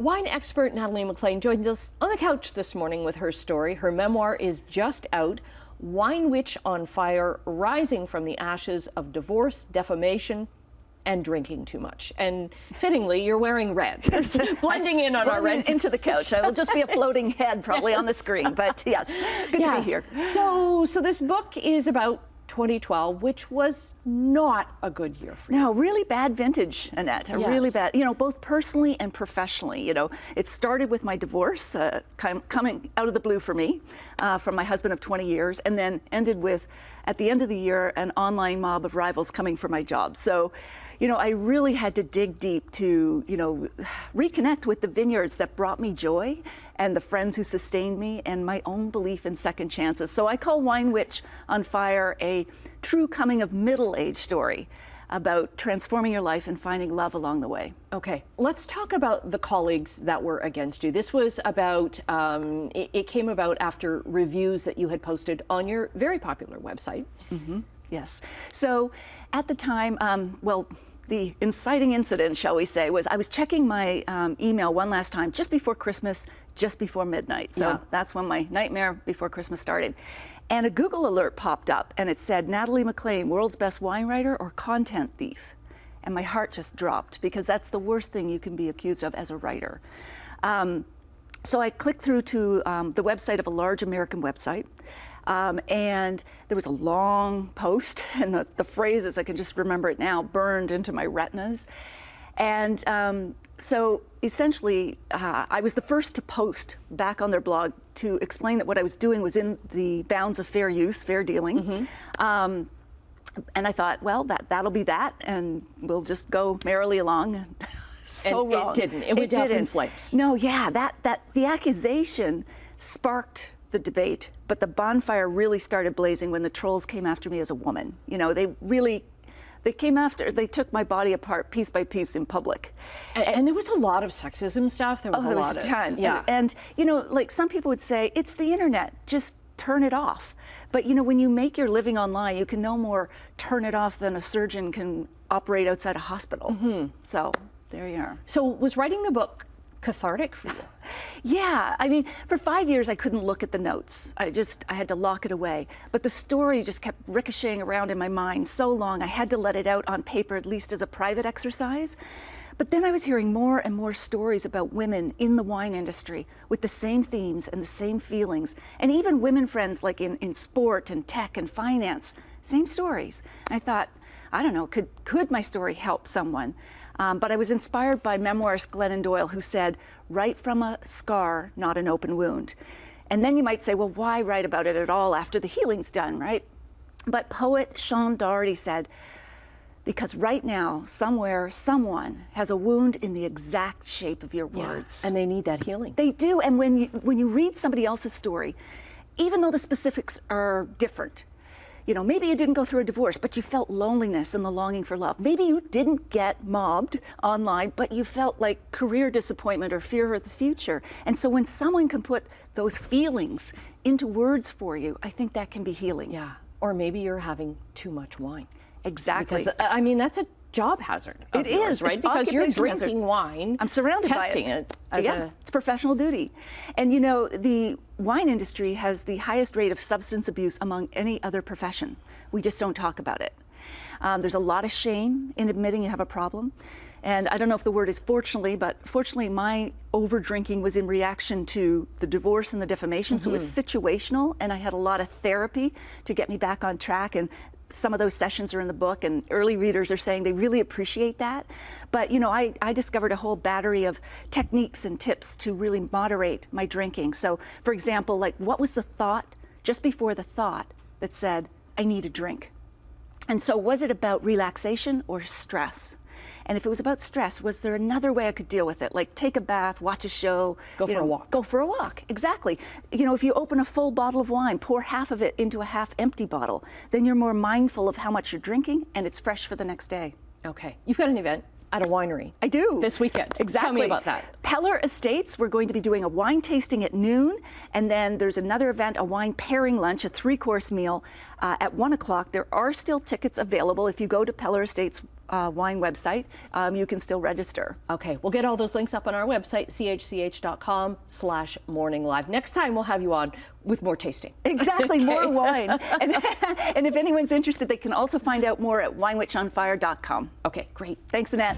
Wine expert Natalie MacLean joined us on the couch this morning with her story. Her memoir is just out, Wine Witch on Fire, Rising from the Ashes of Divorce, Defamation, and Drinking Too Much. And fittingly, you're wearing red, blending in on our red. Into the couch. I will just be a floating head probably on the screen, but yes, good to be here. So this book is about 2012, which was not a good year for you. No, really bad vintage, Annette. Really bad, both personally and professionally. It started with my divorce, coming out of the blue for me, from my husband of 20 years, and then ended with, at the end of the year, an online mob of rivals coming for my job. So, I really had to dig deep to, reconnect with the vineyards that brought me joy and the friends who sustained me and my own belief in second chances. So I call Wine Witch on Fire a true coming of middle-age story about transforming your life and finding love along the way. Okay, let's talk about the colleagues that were against you. This was about, it came about after reviews that you had posted on your very popular website. Mm-hmm. Yes. So at the time, the inciting incident, shall we say, was I was checking my email one last time just before Christmas, just before midnight. So that's when my nightmare before Christmas started. And a Google alert popped up and it said, Natalie MacLean, world's best wine writer or content thief. And my heart just dropped because that's the worst thing you can be accused of as a writer. So I clicked through to the website of a large American website. And there was a long post, and the phrases, I can just remember it now, burned into my retinas. And so essentially, I was the first to post back on their blog to explain that what I was doing was in the bounds of fair use, fair dealing. Mm-hmm. And I thought, well, that'll be that, and we'll just go merrily along. So and wrong. It didn't. It went down in flames. No, yeah, the accusation sparked the debate, but the bonfire really started blazing when the trolls came after me as a woman. They came after, they took my body apart piece by piece in public. And there was a lot of sexism stuff. There was a lot of ton. Yeah. And like some people would say, it's the internet, just turn it off. But when you make your living online, you can no more turn it off than a surgeon can operate outside a hospital. Mm-hmm. So there you are. So was writing the book cathartic for you? Yeah, I mean, for 5 years I couldn't look at the notes. I had to lock it away. But the story just kept ricocheting around in my mind so long I had to let it out on paper, at least as a private exercise. But then I was hearing more and more stories about women in the wine industry with the same themes and the same feelings. And even women friends like in sport and tech and finance, same stories. And I thought, I don't know, could my story help someone? But I was inspired by memoirist Glennon Doyle, who said, write from a scar, not an open wound. And then you might say, well, why write about it at all after the healing's done, right? But poet Sean Doherty said, because right now, somewhere, someone has a wound in the exact shape of your words. And they need that healing. They do, and when you read somebody else's story, even though the specifics are different, maybe you didn't go through a divorce, but you felt loneliness and the longing for love. Maybe you didn't get mobbed online, but you felt like career disappointment or fear of the future. And so when someone can put those feelings into words for you, I think that can be healing. Yeah, or maybe you're having too much wine. Exactly. Because, I mean, that's a job hazard. It is, right? Because you're drinking wine. I'm surrounded by it. Testing it. It's professional duty. And the wine industry has the highest rate of substance abuse among any other profession. We just don't talk about it. There's a lot of shame in admitting you have a problem. And I don't know if the word is fortunately, but fortunately my over drinking was in reaction to the divorce and the defamation. Mm-hmm. So it was situational, and I had a lot of therapy to get me back on track. And some of those sessions are in the book, and early readers are saying they really appreciate that. But I discovered a whole battery of techniques and tips to really moderate my drinking. So for example, like, what was the thought just before the thought that said, I need a drink? And so was it about relaxation or stress? And if it was about stress, was there another way I could deal with it? Like take a bath, watch a show. Go for a walk. Go for a walk, exactly. If you open a full bottle of wine, pour half of it into a half empty bottle, then you're more mindful of how much you're drinking and it's fresh for the next day. Okay, you've got an event at a winery. I do. This weekend. Exactly. Tell me about that. Peller Estates, we're going to be doing a wine tasting at noon, and then there's another event, a wine pairing lunch, a 3-course meal at 1 o'clock. There are still tickets available if you go to Peller Estates wine website, you can still register. Okay, we'll get all those links up on our website, chch.com/morninglive. Next time we'll have you on with more tasting. Exactly, Okay. more wine. And if anyone's interested, they can also find out more at winewitchonfire.com. Okay, great. Thanks, Annette.